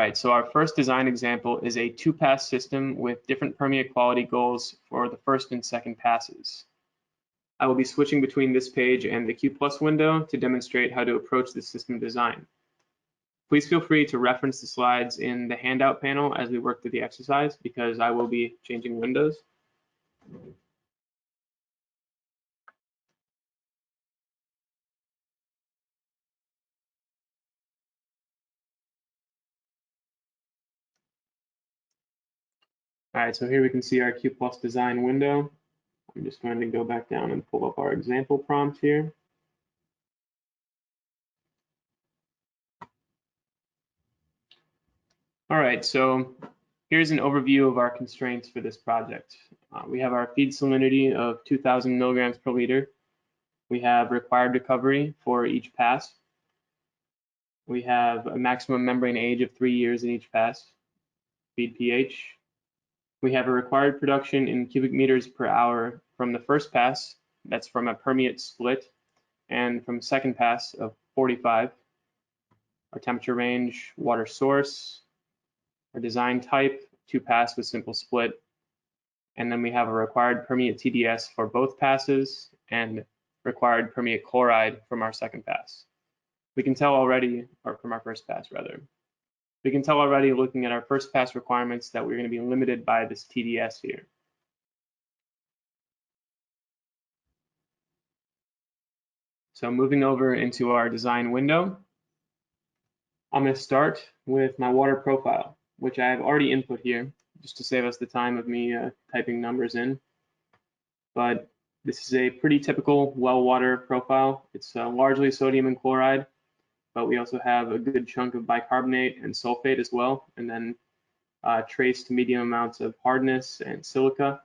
right, so our first design example is a two-pass system with different permeate quality goals for the first and second passes. I will be switching between this page and the Q+ window to demonstrate how to approach the system design. Please feel free to reference the slides in the handout panel as we work through the exercise, because I will be changing windows. All right, so here we can see our Q+ design window. I'm just going to go back down and pull up our example prompt here. All right, so here's an overview of our constraints for this project. We have our feed salinity of 2,000 milligrams per liter. We have required recovery for each pass. We have a maximum membrane age of 3 years in each pass. Feed pH. We have a required production in cubic meters per hour from the first pass, that's from a permeate split, and from second pass of 45. Our temperature range, water source, our design type, two pass with simple split, and then we have a required permeate TDS for both passes and required permeate chloride from our second pass. We can tell already, or from our first pass rather, we can tell already looking at our first pass requirements that we're going to be limited by this TDS here. So moving over into our design window, I'm going to start with my water profile, which I have already input here, just to save us the time of me typing numbers in. But this is a pretty typical well water profile. It's largely sodium and chloride, but we also have a good chunk of bicarbonate and sulfate as well, and then trace medium amounts of hardness and silica,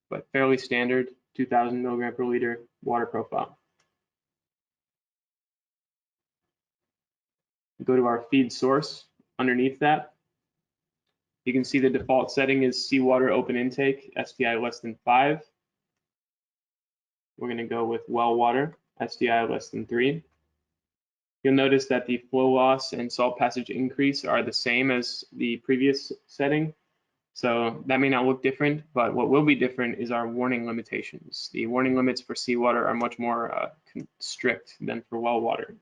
but fairly standard 2,000 milligram per liter water profile. Go to our feed source. Underneath that, you can see the default setting is seawater open intake, STI less than 5. We're going to go with well water, STI less than 3. You'll notice that the flow loss and salt passage increase are the same as the previous setting. So that may not look different, but what will be different is our warning limitations. The warning limits for seawater are much more strict than for well water.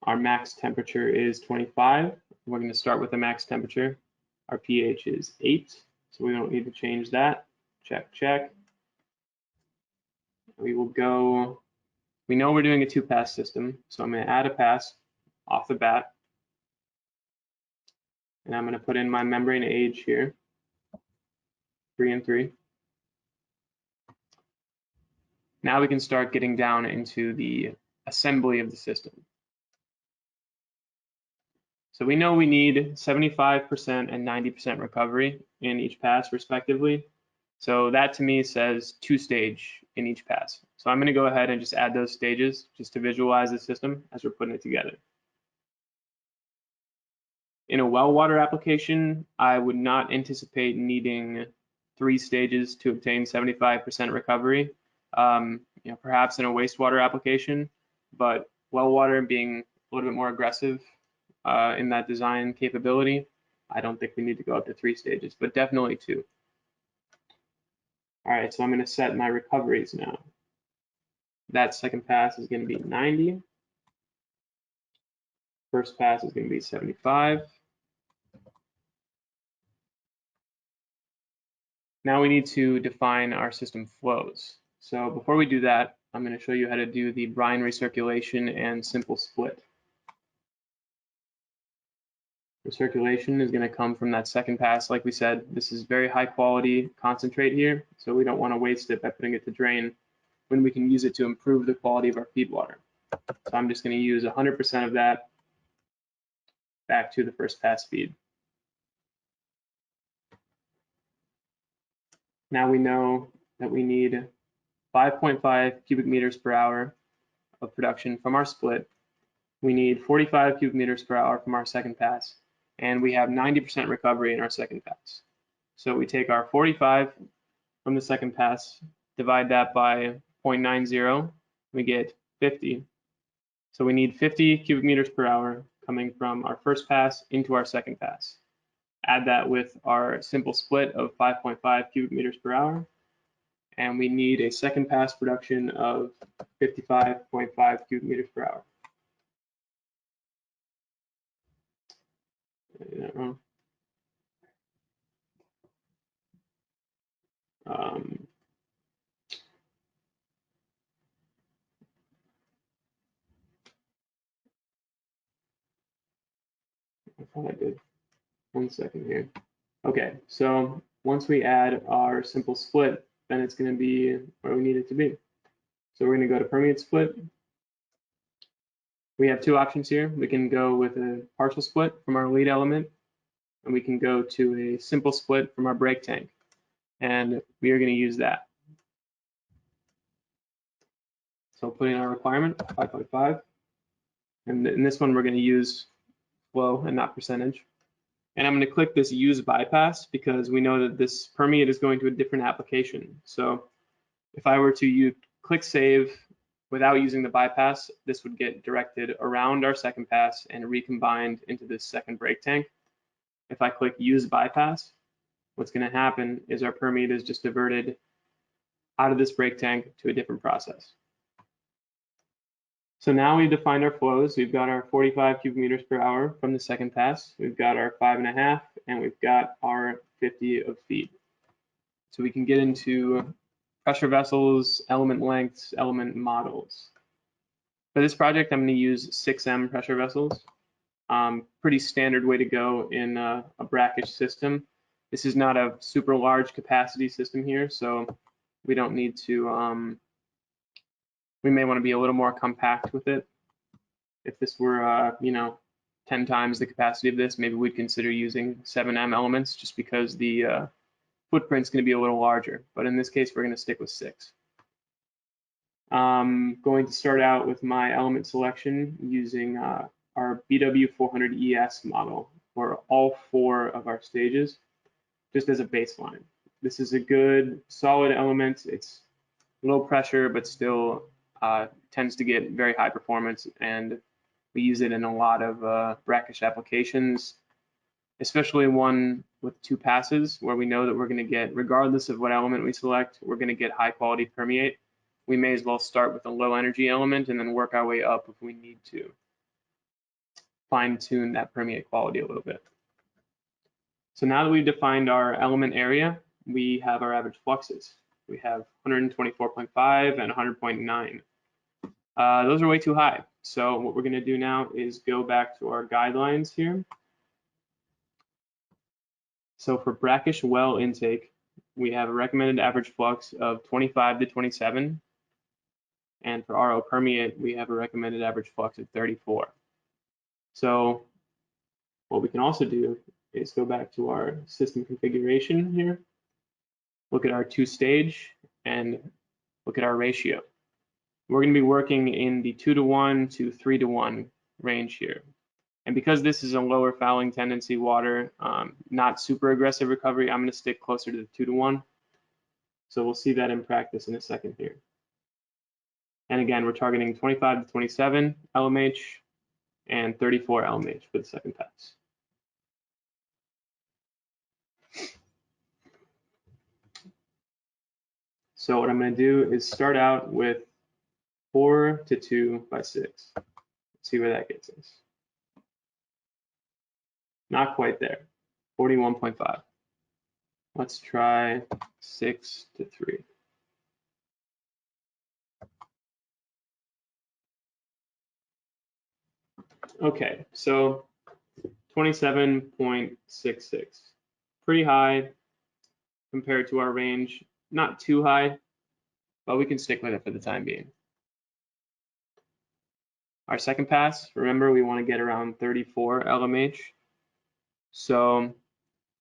Our max temperature is 25. We're going to start with the max temperature. Our pH is 8, so we don't need to change that. Check, check. We will go, we know we're doing a two-pass system, so I'm going to add a pass off the bat. And I'm going to put in my membrane age here, 3 and 3. Now we can start getting down into the assembly of the system. So we know we need 75% and 90% recovery in each pass respectively. So that to me says 2-stage in each pass. So I'm going to go ahead and just add those stages just to visualize the system as we're putting it together. In a well water application, I would not anticipate needing 3 stages to obtain 75% recovery. Perhaps in a wastewater application, but well water being a little bit more aggressive in that design capability, I don't think we need to go up to 3 stages, but definitely 2. All right, so I'm going to set my recoveries now. That second pass is going to be 90. First pass is going to be 75. Now we need to define our system flows. So before we do that, I'm going to show you how to do the brine recirculation and simple split. Recirculation is going to come from that second pass. Like we said, this is very high quality concentrate here, so we don't want to waste it by putting it to drain when we can use it to improve the quality of our feed water. So I'm just going to use 100% of that back to the first pass feed. Now we know that we need 5.5 cubic meters per hour of production from our split. We need 45 cubic meters per hour from our second pass, and we have 90% recovery in our second pass. So we take our 45 from the second pass, divide that by 0.90, we get 50. So we need 50 cubic meters per hour coming from our first pass into our second pass. Add that with our simple split of 5.5 cubic meters per hour, and we need a second pass production of 55.5 cubic meters per hour. I did that wrong. I thought I did. 1 second here. Okay, so once we add our simple split, then it's going to be where we need it to be. So we're going to go to permeate split. We have two options here. We can go with a partial split from our lead element, and we can go to a simple split from our brake tank. And we are going to use that. So put in our requirement, 5.5. And in this one, we're going to use flow and not percentage. And I'm going to click this use bypass because we know that this permeate is going to a different application. So if I were to click save without using the bypass, this would get directed around our second pass and recombined into this second brake tank. If I click use bypass, what's going to happen is our permeate is just diverted out of this brake tank to a different process. So now we've defined our flows. We've got our 45 cubic meters per hour from the second pass. We've got our 5.5, and we've got our 50 of feed. So we can get into pressure vessels, element lengths, element models. For this project, I'm going to use 6M pressure vessels. Pretty standard way to go in a brackish system. This is not a super large capacity system here, so we don't need to, we may want to be a little more compact with it. If this were, 10 times the capacity of this, maybe we'd consider using 7M elements just because the footprint's going to be a little larger. But in this case, we're going to stick with 6. I'm going to start out with my element selection using our BWRO model for all 4 of our stages, just as a baseline. This is a good, solid element. It's low pressure, but still tends to get very high performance, and we use it in a lot of brackish applications, especially one with 2 passes where we know that we're going to get, regardless of what element we select, we're going to get high quality permeate. We may as well start with a low energy element and then work our way up if we need to fine tune that permeate quality a little bit. So now that we've defined our element area, we have our average fluxes. We have 124.5 and 100.9. Those are way too high. So what we're going to do now is go back to our guidelines here. So for brackish well intake, we have a recommended average flux of 25 to 27. And for RO permeate, we have a recommended average flux of 34. So what we can also do is go back to our system configuration here, look at our 2-stage, and look at our ratio. We're going to be working in the 2-to-1 to 3-to-1 range here. And because this is a lower fouling tendency water, not super aggressive recovery, I'm going to stick closer to the 2-to-1. So we'll see that in practice in a second here. And again, we're targeting 25 to 27 LMH and 34 LMH for the second pass. So what I'm going to do is start out with 4 to 2 by 6. Let's see where that gets us. Not quite there. 41.5. Let's try 6 to 3. Okay, so 27.66. Pretty high compared to our range. Not too high, but we can stick with it for the time being. Our second pass, remember, we want to get around 34 LMH. So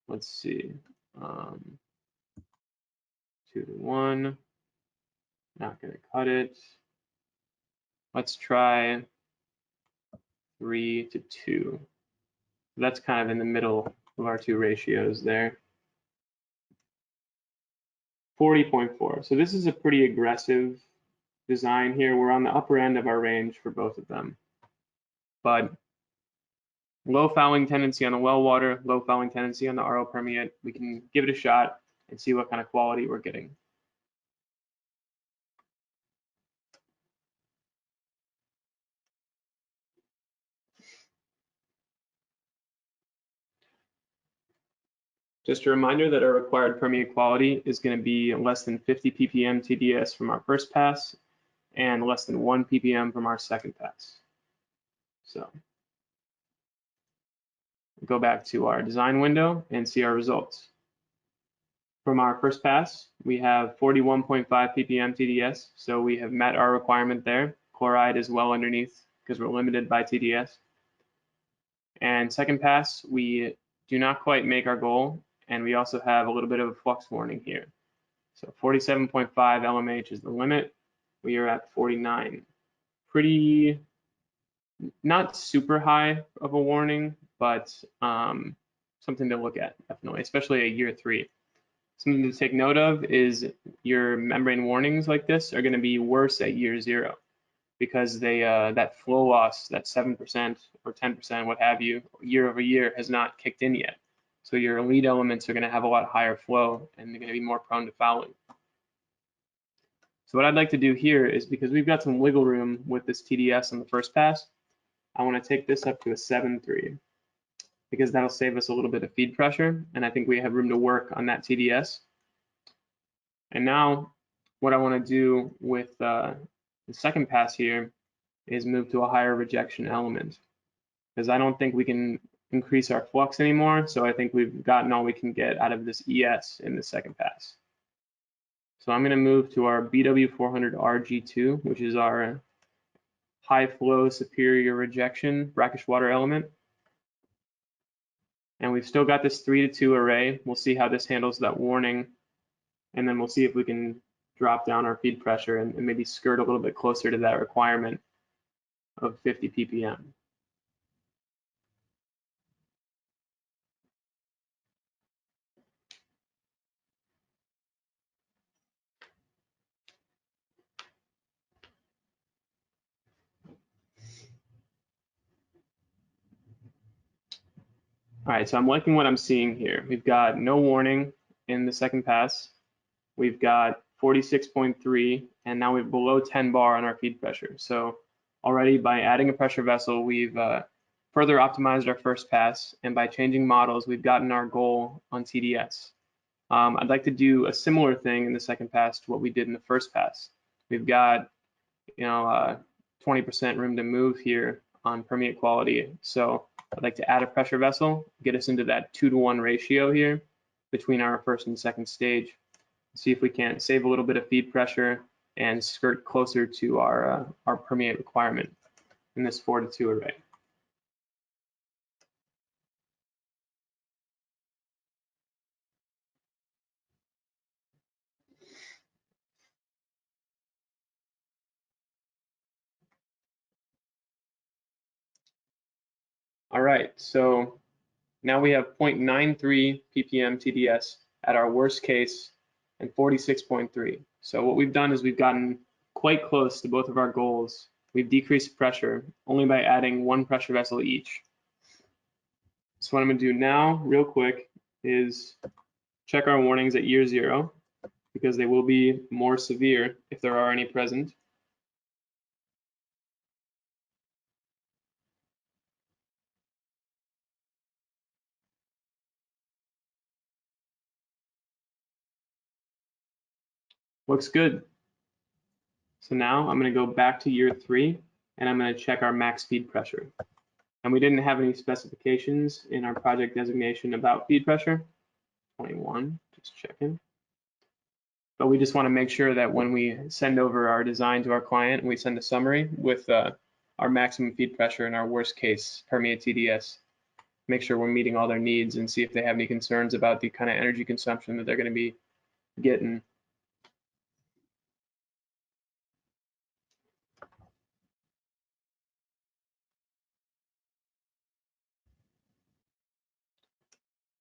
let's see, 2-to-1, not going to cut it. Let's try 3 to 2. That's kind of in the middle of our 2 ratios there. 40.4. So this is a pretty aggressive design here, we're on the upper end of our range for both of them. But low fouling tendency on the well water, low fouling tendency on the RO permeate. We can give it a shot and see what kind of quality we're getting. Just a reminder that our required permeate quality is going to be less than 50 ppm TDS from our first pass and less than 1 ppm from our second pass. So go back to our design window and see our results. From our first pass, we have 41.5 ppm TDS, so we have met our requirement there. Chloride is well underneath because we're limited by TDS. And second pass, we do not quite make our goal, and we also have a little bit of a flux warning here. So 47.5 LMH is the limit. We are at 49. Pretty, not super high of a warning, but something to look at, definitely, especially at year 3. Something to take note of is your membrane warnings like this are going to be worse at year 0 because they that flow loss, that 7% or 10%, what have you, year over year has not kicked in yet. So your lead elements are going to have a lot higher flow and they're going to be more prone to fouling. So what I'd like to do here is, because we've got some wiggle room with this TDS on the first pass, I want to take this up to a 7.3 because that'll save us a little bit of feed pressure, and I think we have room to work on that TDS. And now what I want to do with the second pass here is move to a higher rejection element, because I don't think we can increase our flux anymore, so I think we've gotten all we can get out of this ES in the second pass. So I'm going to move to our BW400RG2, which is our high flow superior rejection brackish water element. And we've still got this 3-to-2 array. We'll see how this handles that warning, and then we'll see if we can drop down our feed pressure and maybe skirt a little bit closer to that requirement of 50 ppm. All right, so I'm liking what I'm seeing here. We've got no warning in the second pass. We've got 46.3, and now we're below 10 bar on our feed pressure. So already by adding a pressure vessel, we've further optimized our first pass, and by changing models, we've gotten our goal on TDS. I'd like to do a similar thing in the second pass to what we did in the first pass. We've got 20% room to move here on permeate quality. So I'd like to add a pressure vessel, get us into that 2-to-1 ratio here between our first and second stage. See if we can't save a little bit of feed pressure and skirt closer to our permeate requirement in this 4-to-2 array. All right, so now we have 0.93 ppm TDS at our worst case and 46.3. So what we've done is we've gotten quite close to both of our goals. We've decreased pressure only by adding 1 pressure vessel each. So what I'm going to do now, real quick, is check our warnings at year 0, because they will be more severe if there are any present. Looks good. So now I'm going to go back to year 3, and I'm going to check our max feed pressure. And we didn't have any specifications in our project designation about feed pressure. 21, just checking. But we just want to make sure that when we send over our design to our client, we send a summary with our maximum feed pressure and our worst case permeate TDS. Make sure we're meeting all their needs and see if they have any concerns about the kind of energy consumption that they're going to be getting.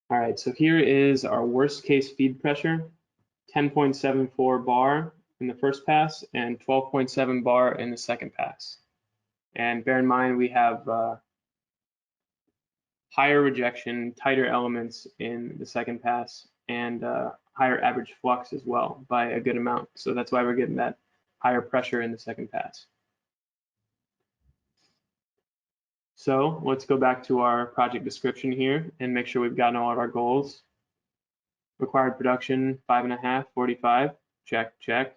All right, so here is our worst case feed pressure, 10.74 bar in the first pass and 12.7 bar in the second pass. And bear in mind, we have higher rejection, tighter elements in the second pass, and higher average flux as well by a good amount. So that's why we're getting that higher pressure in the second pass. So let's go back to our project description here and make sure we've gotten all of our goals. Required production, 5.5, 45, check, check.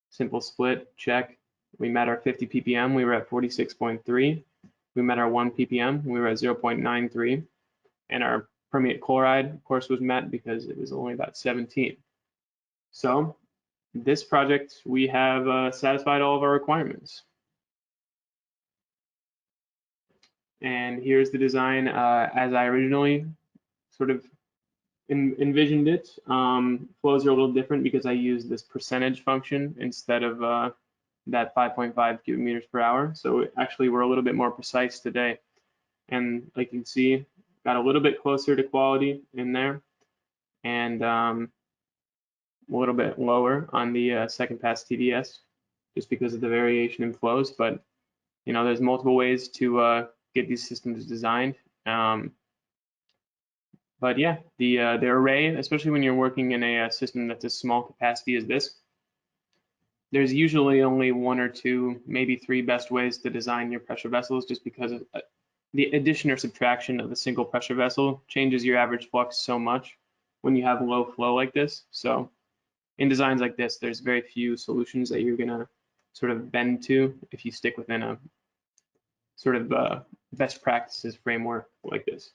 Simple split, check. We met our 50 ppm, we were at 46.3. We met our 1 ppm, we were at 0.93. And our permeate chloride, of course, was met because it was only about 17. So this project, we have satisfied all of our requirements. And here's the design as I originally sort of envisioned it. Flows are a little different because I used this percentage function instead of that 5.5 cubic meters per hour. So actually we're a little bit more precise today. And like you can see, got a little bit closer to quality in there and a little bit lower on the second pass TDS just because of the variation in flows. But you know, there's multiple ways to get these systems designed. But yeah, the array, especially when you're working in a system that's as small capacity as this, there's usually only 1 or 2, maybe 3 best ways to design your pressure vessels, just because of the addition or subtraction of a single pressure vessel changes your average flux so much when you have low flow like this. So in designs like this, there's very few solutions that you're gonna sort of bend to if you stick within a sort of best practices framework like this.